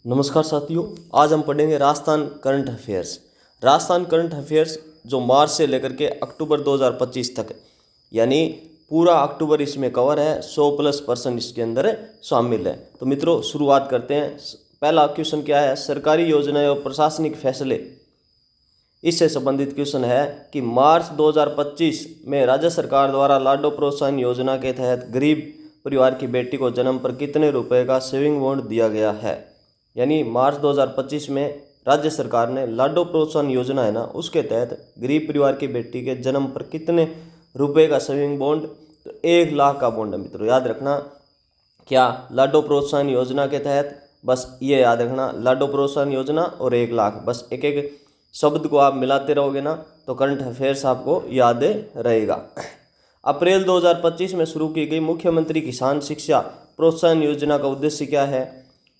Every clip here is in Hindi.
नमस्कार साथियों, आज हम पढ़ेंगे Rajasthan current affairs. Rajasthan current affairs जो मार्च से लेकर के अक्टूबर 2025 तक, यानी पूरा अक्टूबर इसमें कवर है। 100+ इसके अंदर शामिल है। तो मित्रों, शुरुआत करते हैं। पहला क्वेश्चन क्या है? सरकारी योजनाएं और प्रशासनिक फैसले, इससे संबंधित क्वेश्चन है कि मार्च 2025 में राज्य सरकार द्वारा लाडो प्रोत्साहन योजना के तहत गरीब परिवार की बेटी को जन्म पर कितने रुपए का सेविंग बॉन्ड दिया गया है। यानी मार्च 2025 में राज्य सरकार ने लाडो प्रोत्साहन योजना है ना, उसके तहत गरीब परिवार की बेटी के जन्म पर कितने रुपए का सेविंग बॉन्ड? तो 1 लाख का बॉन्ड है मित्रों, याद रखना। क्या? लाडो प्रोत्साहन योजना के तहत, बस ये याद रखना, लाडो प्रोत्साहन योजना और 1 लाख, बस एक एक शब्द को आप मिलाते रहोगे ना तो करंट अफेयर्स आपको याद रहेगा। अप्रैल 2025 में शुरू की गई मुख्यमंत्री किसान शिक्षा प्रोत्साहन योजना का उद्देश्य क्या है?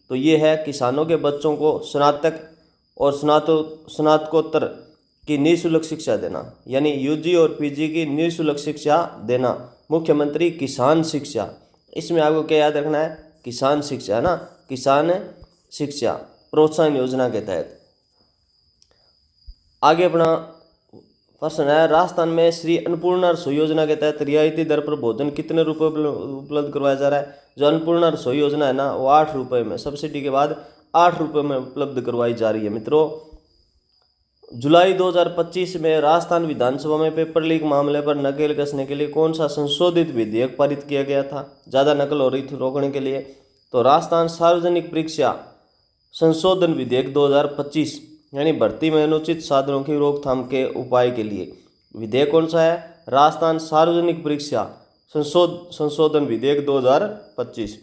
तो ये है किसानों के बच्चों को स्नातक और स्नातकोत्तर की निःशुल्क शिक्षा देना, यानी यूजी और पीजी की निःशुल्क शिक्षा देना। मुख्यमंत्री किसान शिक्षा, इसमें आपको क्या याद रखना है? किसान शिक्षा है ना, किसान शिक्षा प्रोत्साहन योजना के तहत। आगे अपना प्रश्न है, राजस्थान में श्री अन्नपूर्णा रसोई योजना के तहत रियायती दर पर भोजन कितने रुपए उपलब्ध करवाया जा रहा है? जो अन्नपूर्णा रसोई योजना है ना, वो 8 रुपये में, सब्सिडी के बाद 8 रुपये में उपलब्ध करवाई जा रही है। मित्रों, जुलाई 2025 में राजस्थान विधानसभा में पेपर लीक मामले पर नकेल कसने के लिए कौन सा संशोधित विधेयक पारित किया गया था? ज़्यादा नकल हो रही थी, रोकने के लिए। तो राजस्थान सार्वजनिक परीक्षा संशोधन विधेयक 2025, यानी भर्ती में अनुचित साधनों की रोकथाम के उपाय के लिए। विधेयक कौन सा है? राजस्थान सार्वजनिक परीक्षा संशोधन विधेयक 2025।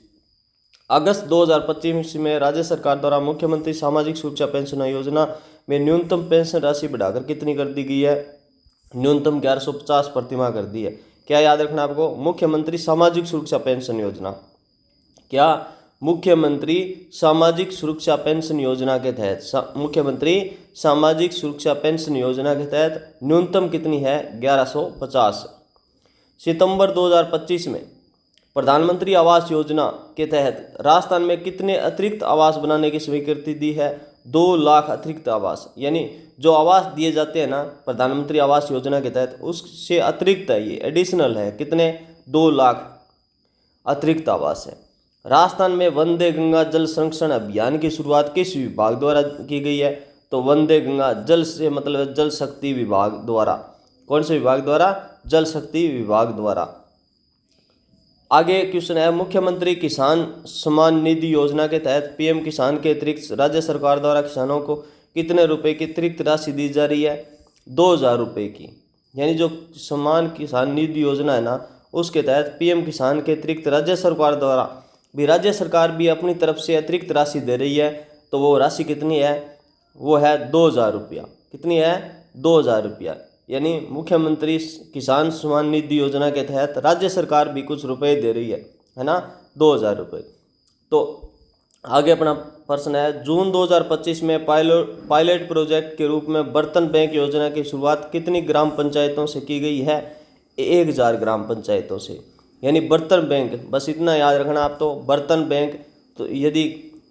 अगस्त 2025 में राज्य सरकार द्वारा मुख्यमंत्री सामाजिक सुरक्षा पेंशन योजना में न्यूनतम पेंशन राशि बढ़ाकर कितनी कर दी गई है? न्यूनतम 1150 प्रतिमाह कर दी है। क्या याद रखना आपको? मुख्यमंत्री सामाजिक सुरक्षा पेंशन योजना। क्या? मुख्यमंत्री सामाजिक सुरक्षा पेंशन योजना के तहत, मुख्यमंत्री सामाजिक सुरक्षा पेंशन योजना के तहत न्यूनतम कितनी है? 1150। सितंबर 2025 में प्रधानमंत्री आवास योजना के तहत राजस्थान में कितने अतिरिक्त आवास बनाने की स्वीकृति दी है? 2 लाख अतिरिक्त आवास, यानी जो आवास दिए जाते हैं ना प्रधानमंत्री आवास योजना के तहत, उससे अतिरिक्त है, ये एडिशनल है। कितने? 2 लाख अतिरिक्त आवास है। राजस्थान में वंदे गंगा जल संरक्षण अभियान की शुरुआत किस विभाग द्वारा की गई है? तो वंदे गंगा, जल से मतलब जल शक्ति विभाग द्वारा। कौन से विभाग द्वारा? जल शक्ति विभाग द्वारा। आगे क्वेश्चन है, मुख्यमंत्री किसान सम्मान निधि योजना के तहत पीएम किसान के अतिरिक्त राज्य सरकार द्वारा किसानों को कितने रुपए की अतिरिक्त राशि दी जा रही है? 2000 रुपये की। यानी जो सम्मान किसान निधि योजना है ना, उसके तहत पीएम किसान के अतिरिक्त राज्य सरकार द्वारा भी, राज्य सरकार भी अपनी तरफ से अतिरिक्त राशि दे रही है। तो वो राशि कितनी है? वो है 2000 रुपया। कितनी है? 2000 रुपया। यानी मुख्यमंत्री किसान सम्मान निधि योजना के तहत राज्य सरकार भी कुछ रुपए दे रही है ना, 2000 रुपये। तो आगे अपना प्रश्न है, जून 2025 में पायलट प्रोजेक्ट के रूप में बर्तन बैंक योजना की शुरुआत कितनी ग्राम पंचायतों से की गई है? 1000 ग्राम पंचायतों से। यानी बर्तन बैंक, बस इतना याद रखना आप। तो बर्तन बैंक, तो यदि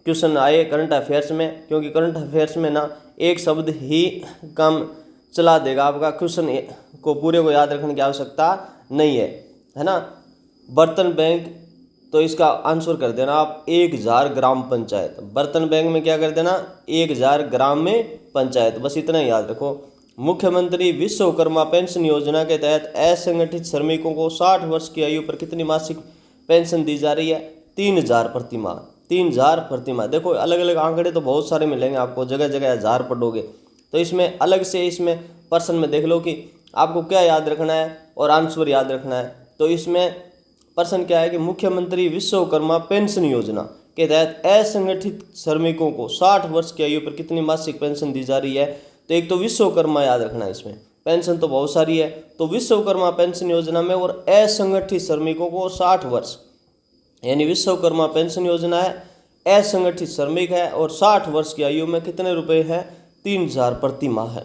क्वेश्चन आए करंट अफेयर्स में, क्योंकि करंट अफेयर्स में ना एक शब्द ही काम चला देगा आपका, क्वेश्चन को पूरे को याद रखने की आवश्यकता नहीं है ना। बर्तन बैंक, तो इसका आंसर कर देना आप 1000 ग्राम पंचायत। बर्तन बैंक में क्या कर देना? 1000 ग्राम में पंचायत, बस इतना याद रखो। मुख्यमंत्री विश्वकर्मा पेंशन योजना के तहत असंगठित श्रमिकों को 60 वर्ष की आयु पर कितनी मासिक पेंशन दी जा रही है? 3000 प्रतिमाह। 3000 प्रतिमाह। देखो, अलग अलग आंकड़े तो बहुत सारे मिलेंगे आपको, जगह जगह 1000 पढ़ोगे तो इसमें अलग से इसमें प्रश्न में देख लो कि आपको क्या याद रखना है और आंसर याद रखना है। तो इसमें प्रश्न क्या है कि मुख्यमंत्री विश्वकर्मा पेंशन योजना के तहत असंगठित श्रमिकों को 60 वर्ष की आयु पर कितनी मासिक पेंशन दी जा रही है? तो एक तो विश्वकर्मा याद रखना है, इसमें पेंशन तो बहुत सारी है। तो विश्वकर्मा पेंशन योजना में और असंगठित श्रमिकों को 60 वर्ष, यानी विश्वकर्मा पेंशन योजना है, असंगठित श्रमिक है और 60 वर्ष की आयु में कितने रुपए है? 3000 प्रति माह है।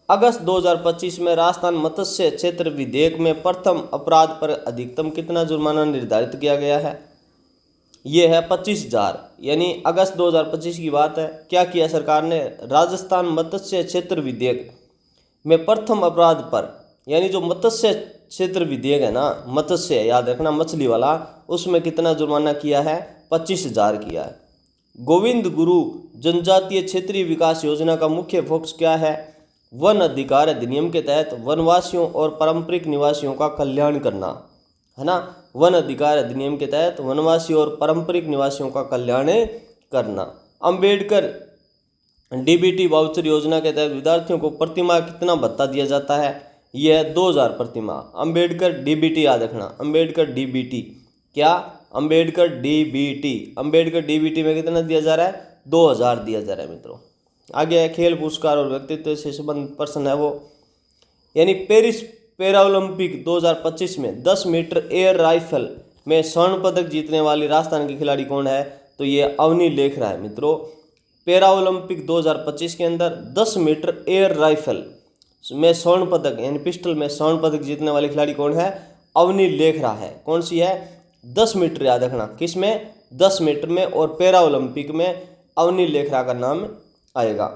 अगस्त 2025 में राजस्थान मत्स्य क्षेत्र विधेयक में प्रथम अपराध पर अधिकतम कितना जुर्माना निर्धारित किया गया है? ये है 25,000। यानी अगस्त 2025 की बात है। क्या किया सरकार ने, राजस्थान मत्स्य क्षेत्र विधेयक में प्रथम अपराध पर, यानी जो मत्स्य क्षेत्र विधेयक है ना, मत्स्य याद रखना मछली वाला, उसमें कितना जुर्माना किया है, 25,000 किया है। गोविंद गुरु जनजातीय क्षेत्रीय विकास योजना का मुख्य फोकस क्या है, वन अधिकार अधिनियम के तहत वनवासियों और पारंपरिक निवासियों का कल्याण करना, है ना। वन अधिकार अधिनियम के तहत वनवासियों और पारंपरिक निवासियों का कल्याण करना। अंबेडकर डीबीटी वाउचर योजना के तहत विद्यार्थियों को प्रतिमाह कितना भत्ता दिया जाता है, यह है 2,000 प्रतिमाह। अंबेडकर डीबीटी याद रखना, अंबेडकर डीबीटी, क्या, अंबेडकर डीबीटी, अंबेडकर डीबीटी में कितना दिया जा रहा है, 2,000 दिया जा रहा है मित्रों। आगे है खेल पुरस्कार और व्यक्तित्व से संबंधित प्रश्न है वो, यानी पेरिस पैरा ओलंपिक 2025 में 10 मीटर एयर राइफल में स्वर्ण पदक जीतने वाली राजस्थान की खिलाड़ी कौन है, तो ये अवनी लेखरा है मित्रों। पैरा ओलंपिक 2025 के अंदर 10 मीटर एयर राइफल में स्वर्ण पदक यानी पिस्टल में स्वर्ण पदक जीतने वाली खिलाड़ी कौन है, अवनी लेखरा है। कौन सी है, 10 मीटर याद रखना, किस में, 10 मीटर में, और पैरा ओलंपिक में अवनी लेखरा का नाम आएगा।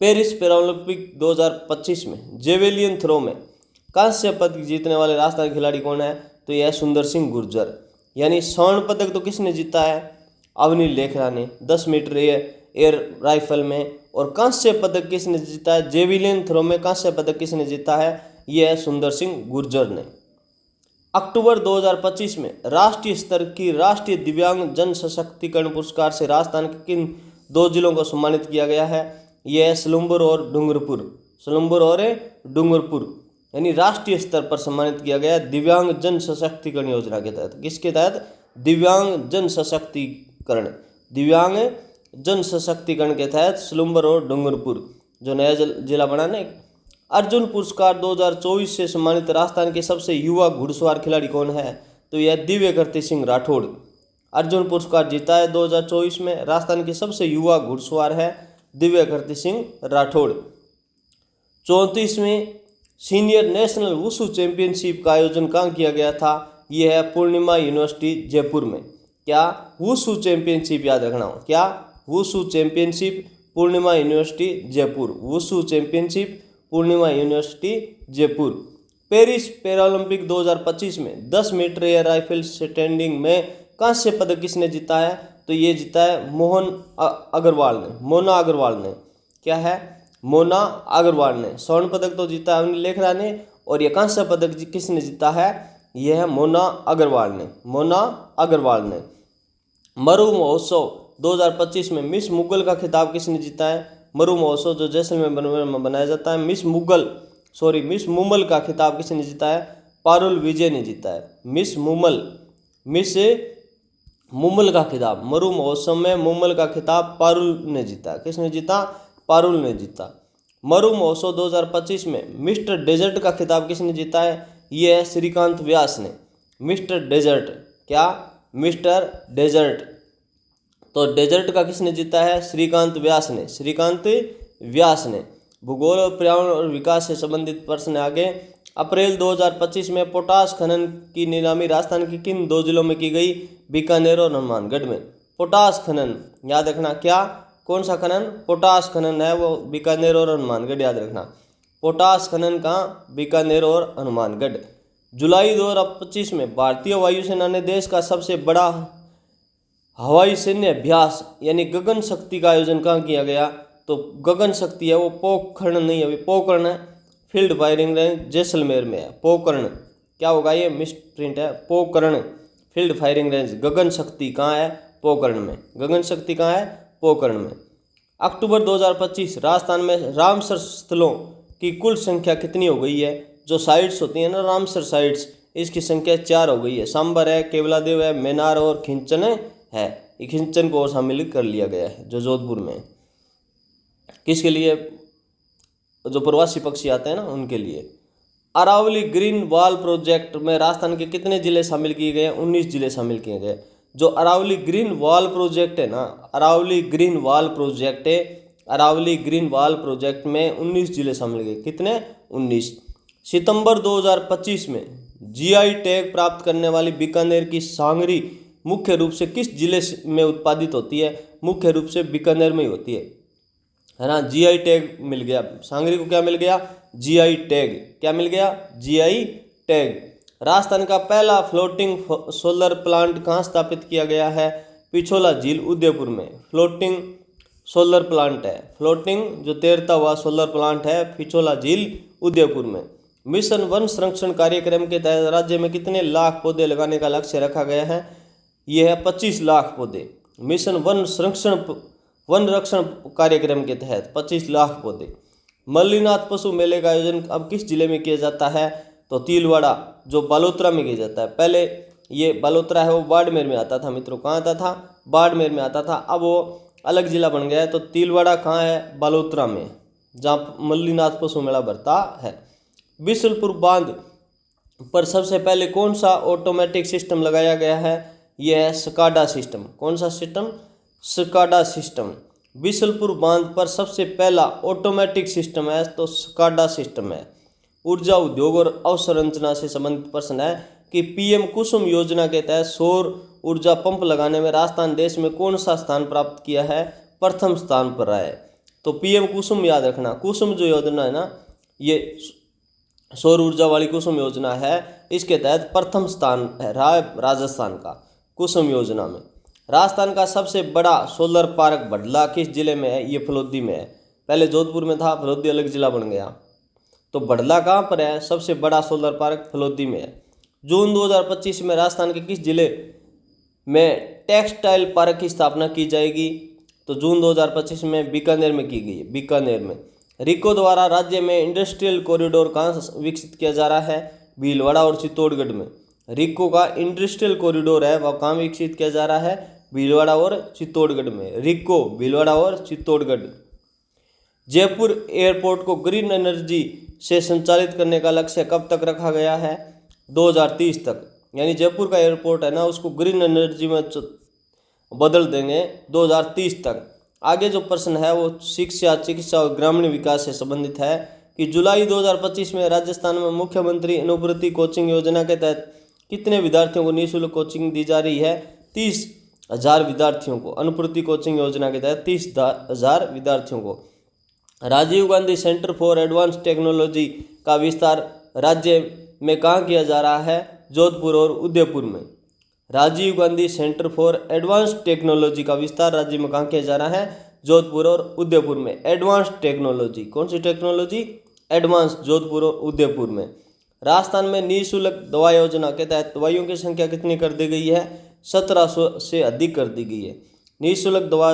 पेरिस पैरा ओलंपिक 2025 में जेवेलियन थ्रो में कांस्य पदक जीतने वाले राजस्थान खिलाड़ी कौन है, तो यह सुंदर सिंह गुर्जर। यानी स्वर्ण पदक तो किसने जीता है, अवनी लेखरा ने 10 मीटर एयर राइफल में, और कांस्य पदक किसने जीता है, जेवेलियन थ्रो में कांस्य पदक किसने जीता है, यह है सुंदर सिंह गुर्जर ने। अक्टूबर 2025 में राष्ट्रीय स्तर की राष्ट्रीय दिव्यांग जन सशक्तिकरण पुरस्कार से राजस्थान के किन 2 जिलों को सम्मानित किया गया है, यह है सलूम्बर और डूंगरपुर, सलूम्बर और डूंगरपुर, यानी राष्ट्रीय स्तर पर सम्मानित किया गया दिव्यांग जन सशक्तिकरण योजना के तहत। किसके तहत, दिव्यांग जन सशक्तिकरण, दिव्यांग जन सशक्तिकरण के तहत सलूम्बर और डूंगरपुर जो नया जिला बना ना। अर्जुन पुरस्कार 2024 से सम्मानित राजस्थान के सबसे युवा घुड़सवार खिलाड़ी कौन है, तो यह दिव्य कीर्ति सिंह राठौड़। अर्जुन पुरस्कार जीता है 2024 में, राजस्थान के सबसे युवा घुड़सवार है दिव्य कीर्ति सिंह राठौड़। 34वीं सीनियर नेशनल वुशु चैंपियनशिप का आयोजन कहाँ किया गया था, यह है पूर्णिमा यूनिवर्सिटी जयपुर में। क्या, वुशु चैंपियनशिप याद रखना, क्या, वुशु चैंपियनशिप पूर्णिमा यूनिवर्सिटी जयपुर, वुशु चैंपियनशिप पूर्णिमा यूनिवर्सिटी जयपुर। पेरिस पैरालंपिक 2025 में 10 मीटर एयर राइफल स्टैंडिंग में कांस्य पदक किसने जीता है, तो ये जीता है मोना अग्रवाल ने। क्या है, मोना अग्रवाल ने। स्वर्ण पदक तो जीता है अवनी लेखरा ने, और ये कांस्य पदक किसने जीता है, यह है मोना अग्रवाल ने। मरु महोत्सव 2025 में मिस मुगल का खिताब किसने जीता है, मरु महोत्सव जो जैसलमेर में बनाया जाता है, मिस मुमल का खिताब किसने जीता है, पारुल विजय ने जीता है। मिस मुमल का खिताब मरु महोत्सव में मुमल का खिताब पारुल ने जीता। किसने जीता, पारुल ने जीता। मरु महोत्सव 2025 में मिस्टर डेजर्ट का खिताब किसने जीता है, यह है श्रीकांत व्यास ने। मिस्टर डेजर्ट, क्या, मिस्टर डेजर्ट, तो डेजर्ट का किसने जीता है, श्रीकांत व्यास ने। भूगोल और पर्यावरण और विकास से संबंधित प्रश्न आगे। अप्रैल 2025 में पोटास खनन की नीलामी राजस्थान के किन 2 जिलों में की गई, बीकानेर और हनुमानगढ़ में। पोटास खनन याद रखना, क्या, कौन सा खनन, पोटास खनन है वो बीकानेर और हनुमानगढ़, याद रखना। पोटास खनन कहाँ, बीकानेर और हनुमानगढ़। जुलाई 2025 में भारतीय वायुसेना ने देश का सबसे बड़ा हवाई सैन्य अभ्यास यानी गगन शक्ति का आयोजन कहाँ किया गया, तो गगन शक्ति है वो पोखरण नहीं, अभी पोखरण है, फील्ड फायरिंग रेंज जैसलमेर में है। पोखरण क्या होगा, ये मिस प्रिंट है, पोखरण फील्ड फायरिंग रेंज। गगन शक्ति कहाँ है, पोखरण में। गगन शक्ति कहाँ है, पोखरण में। अक्टूबर 2025 राजस्थान में रामसर स्थलों की कुल संख्या कितनी हो गई है, जो साइट्स होती हैं ना रामसर साइट्स, इसकी संख्या 4 हो गई है। सांबर है, केवलादेव है, मेनार और खिंचन है। खिंचन को शामिल कर लिया गया है जो जोधपुर में। किसके लिए, जो प्रवासी पक्षी आते हैं ना उनके लिए। अरावली ग्रीन वॉल प्रोजेक्ट में राजस्थान के कितने जिले शामिल किए गए, 19 जिले शामिल किए गए। जो अरावली ग्रीन वॉल प्रोजेक्ट है ना, अरावली ग्रीन वॉल प्रोजेक्ट में 19 जिले शामिल किए। कितने, 19। सितंबर 2025 में जीआई टैग प्राप्त करने वाली बीकानेर की सांगरी मुख्य रूप से किस जिले में उत्पादित होती है? मुख्य रूप से बीकानेर में ही होती है ना। जीआई टैग मिल गया सांगरी को, क्या मिल गया? GI tag. क्या मिल गया? GI tag. राजस्थान का पहला फ्लोटिंग सोलर प्लांट कहाँ स्थापित किया गया है? पिछोला झील उदयपुर में फ्लोटिंग सोलर प्लांट है। फ्लोटिंग जो तैरता हुआ सोलर प्लांट है पिछोला झील उदयपुर में। मिशन वन संरक्षण कार्यक्रम के तहत राज्य में कितने लाख पौधे लगाने का लक्ष्य रखा गया है? यह है 25 लाख पौधे। मिशन वन रक्षण कार्यक्रम के तहत 25 लाख पौधे। मल्लीनाथ पशु मेले का आयोजन अब किस जिले में किया जाता है? तो तिलवाड़ा जो बालोतरा में किया जाता है। पहले ये बालोतरा है वो बाड़मेर में आता था मित्रों। कहाँ आता था? बाड़मेर में आता था। अब वो अलग जिला बन गया है। तो तिलवाड़ा कहाँ है? बालोतरा में, जहाँ मल्लीनाथ पशु मेला भरता है। बिशुलपुर बांध पर सबसे पहले कौन सा ऑटोमेटिक सिस्टम लगाया गया है? यह है स्काडा सिस्टम। कौन सा सिस्टम? SCADA system. बिशुलपुर बांध पर सबसे पहला ऑटोमेटिक सिस्टम है तो स्काडा सिस्टम है। ऊर्जा उद्योग और अवसंरचना से संबंधित प्रश्न है कि पीएम कुसुम योजना के तहत सौर ऊर्जा पंप लगाने में राजस्थान देश में कौन सा स्थान प्राप्त किया है? प्रथम स्थान पर रहा है। तो पीएम कुसुम याद रखना, कुसुम जो योजना है ना, ये सौर ऊर्जा वाली कुसुम योजना है, इसके तहत प्रथम स्थान रहा है राजस्थान का कुसुम योजना में। राजस्थान का सबसे बड़ा सोलर पार्क भडला किस जिले में है? ये फलोदी में है। पहले जोधपुर में था, फलोदी अलग जिला बन गया। तो भडला कहाँ पर है? सबसे बड़ा सोलर पार्क फलोदी में है। जून 2025 में राजस्थान के किस जिले में टेक्सटाइल पार्क की स्थापना की जाएगी? तो जून 2025 में बीकानेर में की गई है, बीकानेर में। रिको द्वारा राज्य में इंडस्ट्रियल कॉरिडोर कहाँ विकसित किया जा रहा है? भीलवाड़ा और चित्तौड़गढ़ में। रिको का इंडस्ट्रियल कॉरिडोर है वह कहाँ विकसित किया जा रहा है? भीलवाड़ा और चित्तौड़गढ़ में। रिको भीलवाड़ा और चित्तौड़गढ़। जयपुर एयरपोर्ट को ग्रीन एनर्जी से संचालित करने का लक्ष्य कब तक रखा गया है? 2030 तक। यानी जयपुर का एयरपोर्ट है ना, उसको ग्रीन एनर्जी में बदल देंगे 2030 तक। आगे जो प्रश्न है वो शिक्षा, चिकित्सा और ग्रामीण विकास से संबंधित है कि जुलाई 2025 में राजस्थान में मुख्यमंत्री अनुवृत्ति कोचिंग योजना के तहत कितने विद्यार्थियों को निःशुल्क कोचिंग दी जा रही है? 30,000 विद्यार्थियों को। अनुवृत्ति कोचिंग योजना के तहत 30,000 विद्यार्थियों को। Rajiv Gandhi centre for advance technology का विस्तार राज्य में कहाँ किया जा रहा है? जोधपुर और उदयपुर में। Rajiv Gandhi centre for advance technology का विस्तार राज्य में कहाँ किया जा रहा है? जोधपुर और उदयपुर में। एडवांस टेक्नोलॉजी, कौन सी टेक्नोलॉजी? एडवांस, जोधपुर और उदयपुर में। राजस्थान में निःशुल्क दवा योजना के तहत दवाइयों की संख्या कितनी कर दी गई है? 1700 से अधिक कर दी गई है। निःशुल्क दवा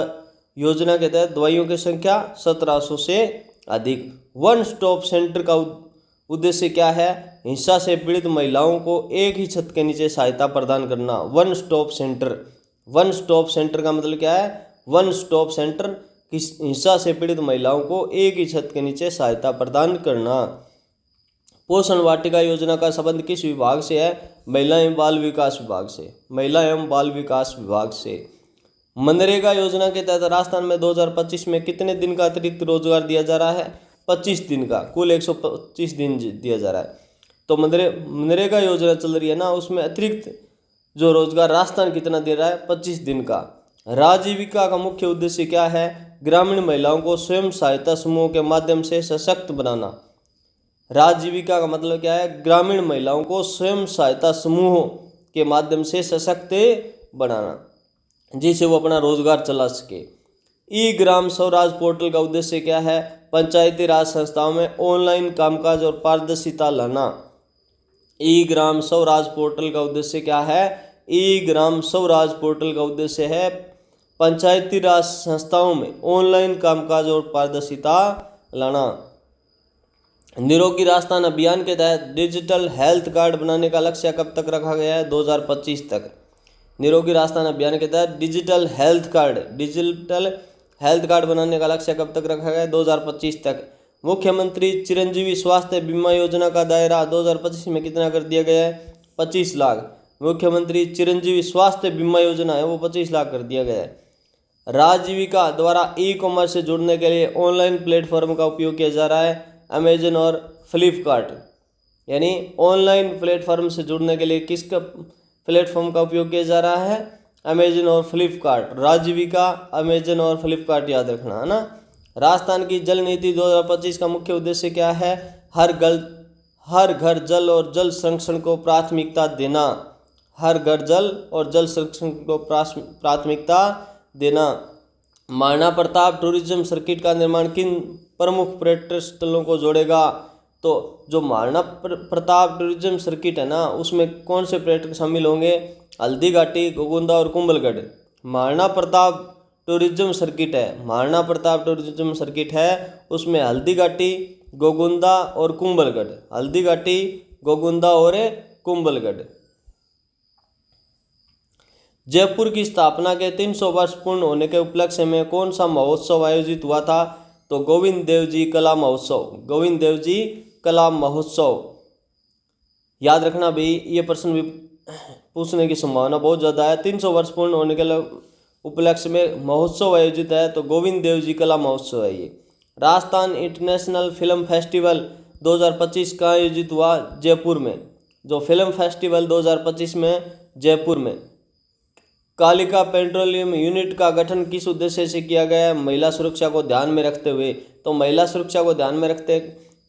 योजना के तहत दवाइयों की संख्या 1700 से अधिक। वन स्टॉप सेंटर का उद्देश्य क्या है? हिंसा से पीड़ित महिलाओं को एक ही छत के नीचे सहायता प्रदान करना। One stop centre, one stop centre का मतलब क्या है? वन स्टॉप सेंटर कि हिंसा से पीड़ित महिलाओं को एक ही छत के नीचे सहायता प्रदान करना। पोषण वाटिका योजना का संबंध किस विभाग से है? महिला एवं बाल विकास विभाग से। महिला एवं बाल विकास विभाग से। मनरेगा योजना के तहत राजस्थान में 2025 में कितने दिन का अतिरिक्त रोजगार दिया जा रहा है? 25 दिन का। कुल 125 दिन दिया जा रहा है। तो मनरेगा योजना चल रही है ना, उसमें अतिरिक्त जो रोजगार राजस्थान कितना दे रहा है? 25 दिन का। राजीविका का मुख्य उद्देश्य क्या है? ग्रामीण महिलाओं को स्वयं सहायता समूहों के माध्यम से सशक्त बनाना। राजीविका का मतलब क्या है? ग्रामीण महिलाओं को स्वयं सहायता समूहों के माध्यम से सशक्त बनाना, जिससे वो अपना रोजगार चला सके। ई ग्राम स्वराज पोर्टल का उद्देश्य क्या है? पंचायती राज संस्थाओं में ऑनलाइन कामकाज और पारदर्शिता लाना। ई ग्राम स्वराज पोर्टल का उद्देश्य क्या है? ई ग्राम स्वराज पोर्टल का उद्देश्य है पंचायती राज संस्थाओं में ऑनलाइन कामकाज और पारदर्शिता लाना। निरोगी राजस्थान अभियान के तहत डिजिटल हेल्थ कार्ड बनाने का लक्ष्य कब तक रखा गया है? 2025 तक। निरोगी राजस्थान अभियान के तहत डिजिटल हेल्थ कार्ड बनाने का लक्ष्य कब तक रखा गया है? 2025 तक। मुख्यमंत्री चिरंजीवी स्वास्थ्य बीमा योजना का दायरा 2025 में कितना कर दिया गया है? 25 लाख। मुख्यमंत्री चिरंजीवी स्वास्थ्य बीमा योजना है वो 25 लाख कर दिया गया है। राजीविका द्वारा ई कॉमर्स से जुड़ने के लिए ऑनलाइन प्लेटफॉर्म का उपयोग किया जा रहा है, अमेजन और फ्लिपकार्ट। यानी ऑनलाइन प्लेटफॉर्म से जुड़ने के लिए प्लेटफॉर्म का उपयोग किया जा रहा है? अमेजन और फ्लिपकार्ट। राजविका, अमेजन और फ्लिपकार्ट याद रखना है ना। राजस्थान की जल नीति 2025 का मुख्य उद्देश्य क्या है? हर घर जल और जल संरक्षण को प्राथमिकता देना। हर घर जल और जल संरक्षण को प्राथमिकता देना। महाराणा प्रताप टूरिज्म सर्किट का निर्माण किन प्रमुख पर्यटन स्थलों को जोड़ेगा? तो जो महाराणा प्रताप टूरिज्म सर्किट है ना, उसमें कौन से पर्यटक शामिल होंगे? हल्दी घाटी, गोगुंदा और कुंभलगढ़। महाराणा प्रताप टूरिज्म सर्किट है, महाराणा प्रताप टूरिज्म सर्किट है, उसमें हल्दी घाटी, गोगुंदा और कुंभलगढ़। हल्दी घाटी, गोगुंदा और कुंभलगढ़। जयपुर की स्थापना के 300 वर्ष पूर्ण होने के उपलक्ष्य में कौन सा महोत्सव आयोजित हुआ था? तो गोविंद देव जी कला महोत्सव। गोविंद देव जी कला महोत्सव याद रखना भाई, ये प्रश्न भी पूछने की संभावना बहुत ज़्यादा है। 300 वर्ष पूर्ण होने के उपलक्ष्य में महोत्सव आयोजित है, तो गोविंद देव जी कला महोत्सव है ये। राजस्थान इंटरनेशनल फिल्म फेस्टिवल 2025 का आयोजित हुआ जयपुर में। जो फिल्म फेस्टिवल 2025 में जयपुर में। कालिका पेट्रोलियम यूनिट का गठन किस उद्देश्य से किया गया है? महिला सुरक्षा को ध्यान में रखते हुए। तो महिला सुरक्षा को ध्यान में रखते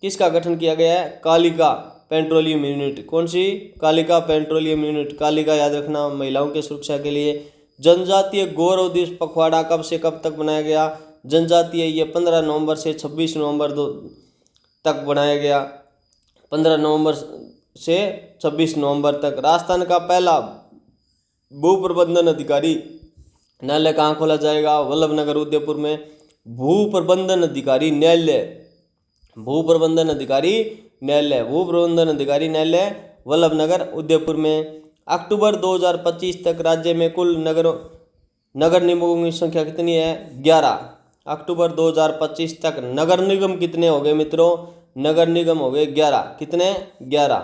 किसका गठन किया गया है? Kalika petroleum unit. कौन सी? Kalika petroleum unit. कालिका याद रखना, महिलाओं की सुरक्षा के लिए। जनजातीय गौरव दिवस पखवाड़ा कब से कब तक बनाया गया? जनजातीय ये 15 नवंबर से 26 नवंबर तक बनाया गया। 15 नवंबर से 26 नवंबर तक। राजस्थान का पहला भू प्रबंधन अधिकारी न्यायालय कहाँ खोला जाएगा? वल्लभनगर उदयपुर में। भू प्रबंधन अधिकारी न्यायालय, भू प्रबंधन अधिकारी न्यायालय, भू प्रबंधन अधिकारी न्यायालय वल्लभनगर उदयपुर में। अक्टूबर 2025 तक राज्य में कुल नगर निगमों की संख्या कितनी है? 11। अक्टूबर 2025 तक नगर निगम कितने हो गए मित्रों? नगर निगम हो गए 11। कितने? 11।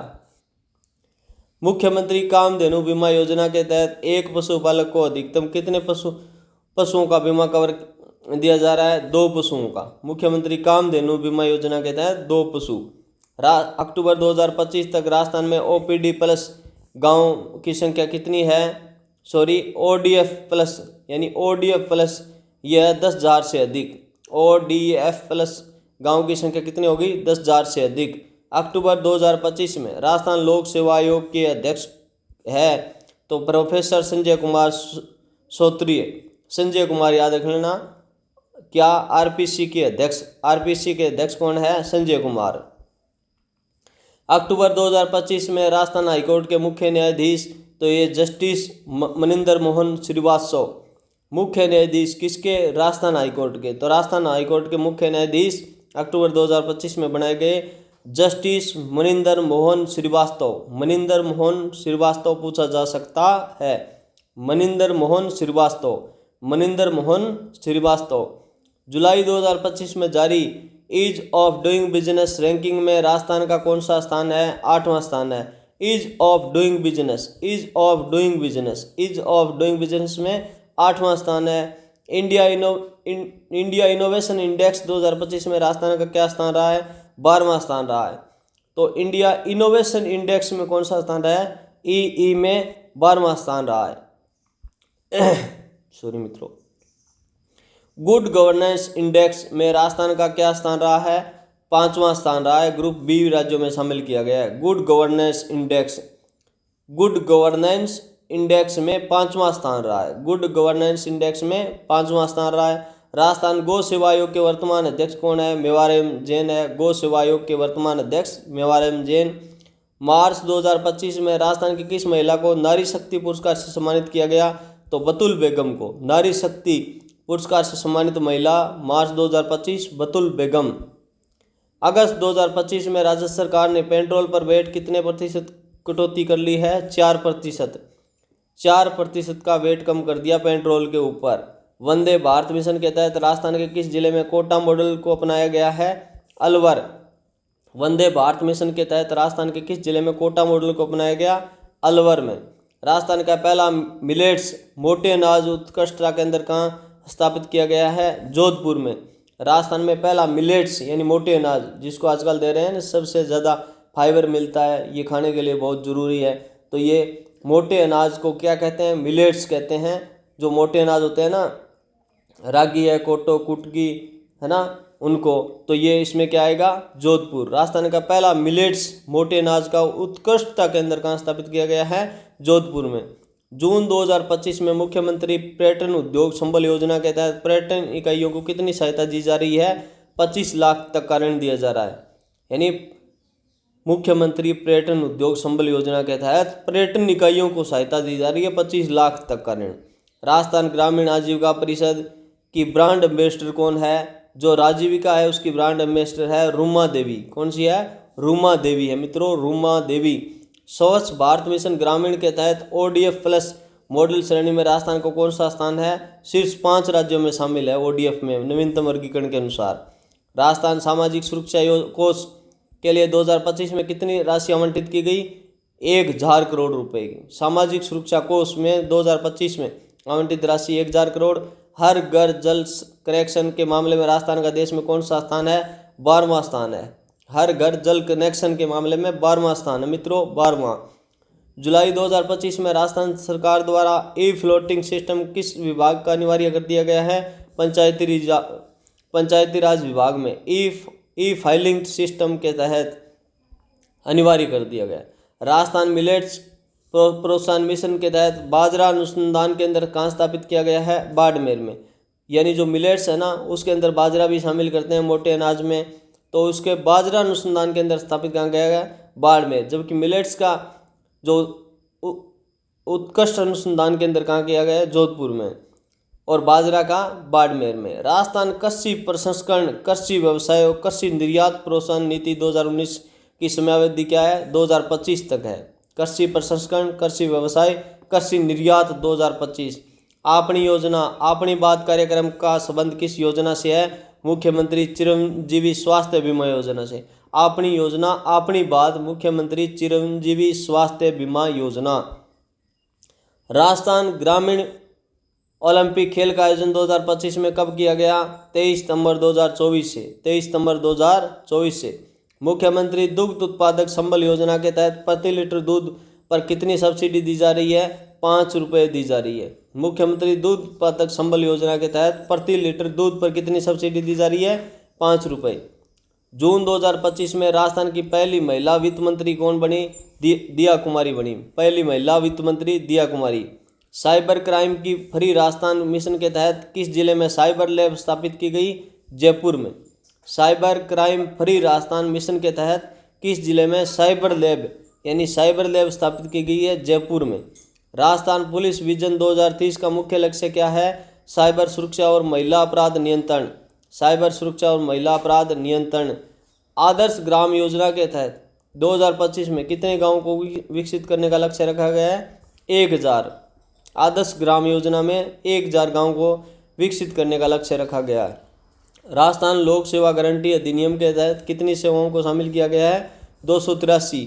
मुख्यमंत्री कामधेनु बीमा योजना के तहत एक पशुपालक को अधिकतम कितने पशुओं का बीमा कवर दिया जा रहा है? 2 पशुओं का। मुख्यमंत्री कामधेनु बीमा योजना के तहत 2 पशु। अक्टूबर 2025 तक राजस्थान में ओपीडी प्लस गांव की संख्या कितनी है? ओडीएफ प्लस, यानी ओडीएफ प्लस यह 10,000 से अधिक। ओडीएफ प्लस गांव की संख्या कितनी होगी? 10,000 से अधिक। अक्टूबर 2025 में राजस्थान लोक सेवा आयोग के अध्यक्ष है तो प्रोफेसर संजय कुमार श्रोत्रिय। संजय कुमार याद रख लेना। क्या? आरपीसी के अध्यक्ष। आरपीसी के अध्यक्ष कौन है? संजय कुमार। अक्टूबर 2025 में राजस्थान हाईकोर्ट के मुख्य न्यायाधीश तो ये जस्टिस मनिंदर मोहन श्रीवास्तव। मुख्य न्यायाधीश किसके? राजस्थान हाईकोर्ट के। तो राजस्थान हाईकोर्ट के मुख्य न्यायाधीश अक्टूबर 2025 में बनाए गए जस्टिस मनिंदर मोहन श्रीवास्तव। मनिंदर मोहन श्रीवास्तव पूछा जा सकता है। मनिंदर मोहन श्रीवास्तव, मनिंदर मोहन श्रीवास्तव। जुलाई 2025 में जारी ease of doing business ranking में राजस्थान का कौन सा स्थान है? 8वां स्थान है। Ease of doing business, ease of doing business, ease of doing business में 8वां स्थान है। इंडिया इनोवेशन इंडेक्स 2025 में राजस्थान का क्या स्थान रहा है? 12वां स्थान रहा है। तो इंडिया इनोवेशन इंडेक्स में कौन सा स्थान रहा है? ई में 12वां स्थान रहा है। सॉरी मित्रों। गुड गवर्नेंस इंडेक्स में राजस्थान का क्या स्थान रहा है? 5वां स्थान रहा है। ग्रुप बी राज्यों में शामिल किया गया है। Good governance index, good governance index में 5वां स्थान रहा है। गुड गवर्नेंस इंडेक्स में 5वां स्थान रहा है। राजस्थान गौ सेवा आयोग के वर्तमान अध्यक्ष कौन है? मेवाराम जैन है। गौ सेवा आयोग के वर्तमान अध्यक्ष मेवाराम जैन। मार्च 2025 में राजस्थान की किस महिला को नारी शक्ति पुरस्कार से सम्मानित किया गया? तो बतुल बेगम को। नारी शक्ति पुरस्कार से सम्मानित महिला मार्च 2025 बतुल बेगम। अगस्त 2025 में राज्य सरकार ने पेट्रोल पर वैट कितने प्रतिशत कटौती कर ली है? 4%। 4% का वैट कम कर दिया पेट्रोल के ऊपर। वंदे भारत मिशन के तहत राजस्थान के किस जिले में कोटा मॉडल को अपनाया गया है? अलवर। वंदे भारत मिशन के तहत राजस्थान के किस जिले में कोटा मॉडल को अपनाया गया? अलवर में। राजस्थान का पहला मिलेट्स मोटे अनाज उत्कृष्टता केंद्र कहाँ स्थापित किया गया है? जोधपुर में। राजस्थान में पहला मिलेट्स यानी मोटे अनाज, जिसको आजकल दे रहे हैं सबसे ज़्यादा फाइबर मिलता है, ये खाने के लिए बहुत ज़रूरी है, तो ये मोटे अनाज को क्या कहते हैं? मिलेट्स कहते हैं। जो मोटे अनाज होते हैं ना, रागी है, कोटो, कुटकी है ना, उनको। तो ये इसमें क्या आएगा? जोधपुर। राजस्थान का पहला मिलेट्स मोटे अनाज का उत्कृष्टता केंद्र कहाँ स्थापित किया गया है? जोधपुर में। जून 2025 में मुख्यमंत्री पर्यटन उद्योग संबल योजना के तहत पर्यटन इकाइयों को कितनी सहायता दी जा रही है? 25 लाख तक का ऋण दिया जा रहा है। यानी मुख्यमंत्री पर्यटन उद्योग संबल योजना के तहत पर्यटन इकाइयों को सहायता दी जा रही है 25 लाख तक का ऋण। राजस्थान ग्रामीण आजीविका परिषद की ब्रांड एम्बेसडर कौन है? जो राजीविका है उसकी ब्रांड एम्बेसडर है रूमा देवी। कौन सी है? रूमा देवी है मित्रों, रूमा देवी। स्वच्छ भारत मिशन ग्रामीण के तहत ODF प्लस मॉडल श्रेणी में राजस्थान को कौन सा स्थान है? शीर्ष 5 राज्यों में शामिल है ODF में नवीनतम वर्गीकरण के अनुसार। राजस्थान सामाजिक सुरक्षा कोष के लिए 2025 में कितनी राशि आवंटित की गई? 1000 करोड़ रुपए की। सामाजिक सुरक्षा कोष में 2025 में आवंटित राशि 1000 करोड़। हर घर जल कनेक्शन के मामले में राजस्थान का देश में कौन सा स्थान है? 12वां स्थान है। हर घर जल कनेक्शन के मामले में 12वां स्थान है मित्रों, 12वां। जुलाई 2025 में राजस्थान सरकार द्वारा ई फ्लोटिंग सिस्टम किस विभाग का अनिवार्य कर दिया गया है? पंचायती राज विभाग में ई फाइलिंग सिस्टम के तहत अनिवार्य कर दिया गया। राजस्थान मिलेट्स प्रोत्साहन मिशन के तहत बाजरा अनुसंधान केंद्र कहाँ स्थापित किया गया है? बाड़मेर में। यानी जो मिलेट्स है ना, उसके अंदर बाजरा भी शामिल करते हैं मोटे अनाज में, तो उसके बाजरा अनुसंधान केंद्र स्थापित कहाँ किया गया? बाड़मेर। जबकि मिलेट्स का जो उत्कृष्ट अनुसंधान केंद्र कहाँ किया गया है? जोधपुर में। और बाजरा का बाड़मेर में। राजस्थान कृषि प्रसंस्करण, कृषि व्यवसाय और कृषि निर्यात प्रोत्साहन नीति 2019 की समयावधि क्या है? 2025 तक है। कृषि प्रसंस्करण, कृषि व्यवसाय, कृषि निर्यात 2025। अपनी योजना अपनी बात कार्यक्रम का संबंध किस योजना से है? मुख्यमंत्री चिरंजीवी स्वास्थ्य बीमा योजना से। अपनी योजना अपनी बात मुख्यमंत्री चिरंजीवी स्वास्थ्य बीमा योजना। राजस्थान ग्रामीण ओलंपिक खेल का आयोजन 2025 में कब किया गया? 23 सितंबर 2024 से। 23 सितंबर 2024 से। मुख्यमंत्री दुग्ध उत्पादक संबल योजना के तहत प्रति लीटर दूध पर कितनी सब्सिडी दी जा रही है? 5 रुपये दी जा रही है। मुख्यमंत्री दूध उत्पादक संबल योजना के तहत प्रति लीटर दूध पर कितनी सब्सिडी दी जा रही है? 5 रुपये। जून 2025 में राजस्थान की पहली महिला वित्त मंत्री कौन बनी? दिया कुमारी बनी। पहली महिला वित्त मंत्री दिया कुमारी। साइबर क्राइम की फ्री राजस्थान मिशन के तहत किस जिले में साइबर लैब स्थापित की गई? जयपुर में। Cyber crime free Rajasthan mission के तहत किस जिले में साइबर लैब यानी साइबर लैब स्थापित की गई है? जयपुर में। राजस्थान पुलिस विजन 2030 का मुख्य लक्ष्य क्या है? साइबर सुरक्षा और महिला अपराध नियंत्रण। साइबर सुरक्षा और महिला अपराध नियंत्रण। आदर्श ग्राम योजना के तहत 2025 में कितने गांवों को विकसित करने का लक्ष्य रखा गया है? 1000। आदर्श ग्राम योजना में 1000 गांवों को विकसित करने का लक्ष्य रखा गया है। राजस्थान लोक सेवा गारंटी अधिनियम के तहत कितनी सेवाओं को शामिल किया गया है? 283।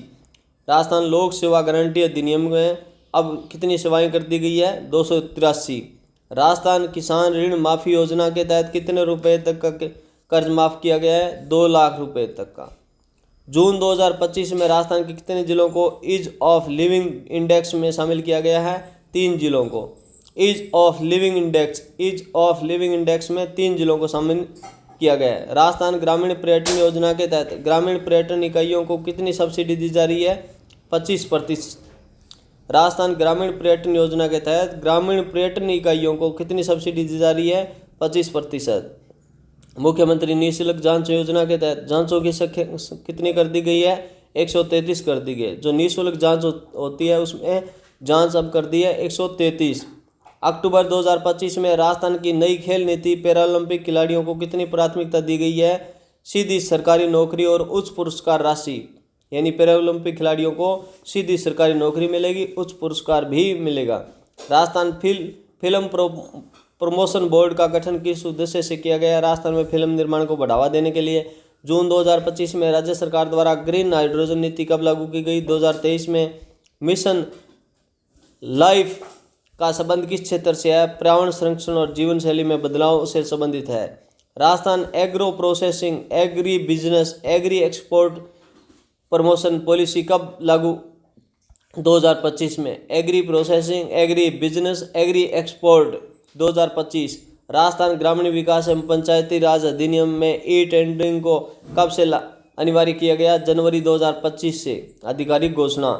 राजस्थान लोक सेवा गारंटी अधिनियम में अब कितनी सेवाएं कर दी गई है? 283। राजस्थान किसान ऋण माफी योजना के तहत कितने रुपए तक का कर्ज माफ किया गया है? 2 लाख रुपए तक का। जून 2025 में राजस्थान के कितने जिलों को ईज ऑफ लिविंग इंडेक्स में शामिल किया गया है? 3 जिलों को। ईज ऑफ लिविंग इंडेक्स में 3 जिलों को शामिल किया गया है। राजस्थान ग्रामीण पर्यटन योजना के तहत ग्रामीण पर्यटन इकाइयों को कितनी सब्सिडी दी जा रही है? 25%। राजस्थान ग्रामीण पर्यटन योजना के तहत ग्रामीण पर्यटन इकाइयों को कितनी सब्सिडी दी जा रही है? 25%। मुख्यमंत्री निःशुल्क जांच योजना के तहत जांचों की संख्या कितनी कर दी गई है? 133 कर दी गई। जो निःशुल्क जांच होती है उसमें जांच अब कर दी है 133। अक्टूबर 2025 में राजस्थान की नई खेल नीति पैरालंपिक खिलाड़ियों को कितनी प्राथमिकता दी गई है? सीधी सरकारी नौकरी और उच्च पुरस्कार राशि। यानी पैरालंपिक खिलाड़ियों को सीधी सरकारी नौकरी मिलेगी, उच्च पुरस्कार भी मिलेगा। राजस्थान फिल्म प्रमोशन बोर्ड का गठन किस उद्देश्य से किया गया? राजस्थान में फिल्म निर्माण को बढ़ावा देने के लिए। जून 2025 में राज्य सरकार द्वारा ग्रीन हाइड्रोजन नीति कब लागू की गई? 2023 में। मिशन लाइफ का संबंध किस क्षेत्र से है? पर्यावरण संरक्षण और जीवन शैली में बदलाव से संबंधित है। Rajasthan agro processing, agri business, agri export promotion policy कब लागू 2025 में agri processing, agri business, agri export 2025। Rajasthan ग्रामीण विकास एवं पंचायती राज अधिनियम में ई टेंडरिंग को कब से अनिवार्य किया गया? जनवरी 2025 से। आधिकारिक घोषणा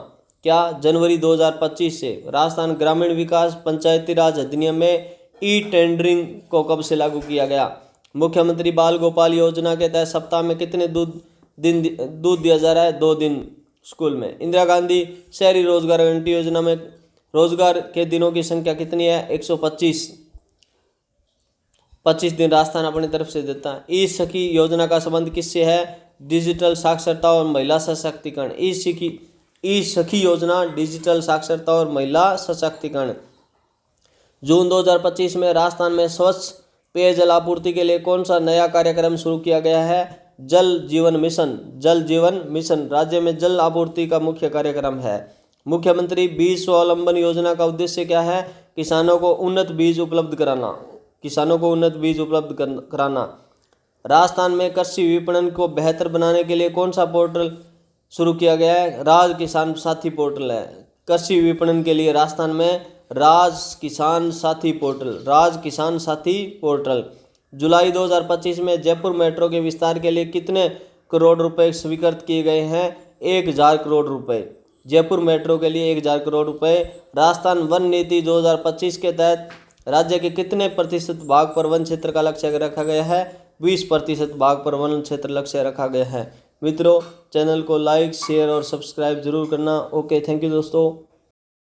क्या? जनवरी 2025 से। राजस्थान ग्रामीण विकास पंचायती राज अधिनियम में ई टेंडरिंग को कब से लागू किया गया? मुख्यमंत्री बाल गोपाल योजना के तहत सप्ताह में कितने दूध दिया जा रहा है? 2 दिन स्कूल में। इंदिरा गांधी शहरी रोजगार गारंटी योजना में रोजगार के दिनों की संख्या कितनी है? 125। 25 दिन राजस्थान अपनी तरफ से देता है। ई सखी योजना का संबंध किससे है? डिजिटल साक्षरता और महिला सशक्तिकरण। ई सखी योजना डिजिटल साक्षरता और महिला सशक्तिकरण। जून 2025 में राजस्थान में स्वच्छ पेयजल आपूर्ति के लिए कौन सा नया कार्यक्रम शुरू किया गया है? जल जीवन मिशन। जल जीवन मिशन राज्य में जल आपूर्ति का मुख्य कार्यक्रम है। मुख्यमंत्री बीज स्वावलंबन योजना का उद्देश्य क्या है? किसानों को उन्नत बीज उपलब्ध कराना। राजस्थान में कृषि विपणन को बेहतर बनाने के लिए कौन सा पोर्टल शुरू किया गया है? राज किसान साथी पोर्टल है। कृषि विपणन के लिए राजस्थान में राज किसान साथी पोर्टल। जुलाई 2025 में जयपुर मेट्रो के विस्तार के लिए कितने करोड़ रुपए स्वीकृत किए गए हैं? 1000 करोड़ रुपए। जयपुर मेट्रो के लिए 1000 करोड़ रुपए। राजस्थान वन नीति 2025 के तहत राज्य के कितने प्रतिशत भाग पर वन क्षेत्र का लक्ष्य रखा गया है? 20% भाग पर वन क्षेत्र लक्ष्य रखा गया है। मित्रों, चैनल को लाइक, शेयर और सब्सक्राइब जरूर करना। ओके, थैंक यू दोस्तों।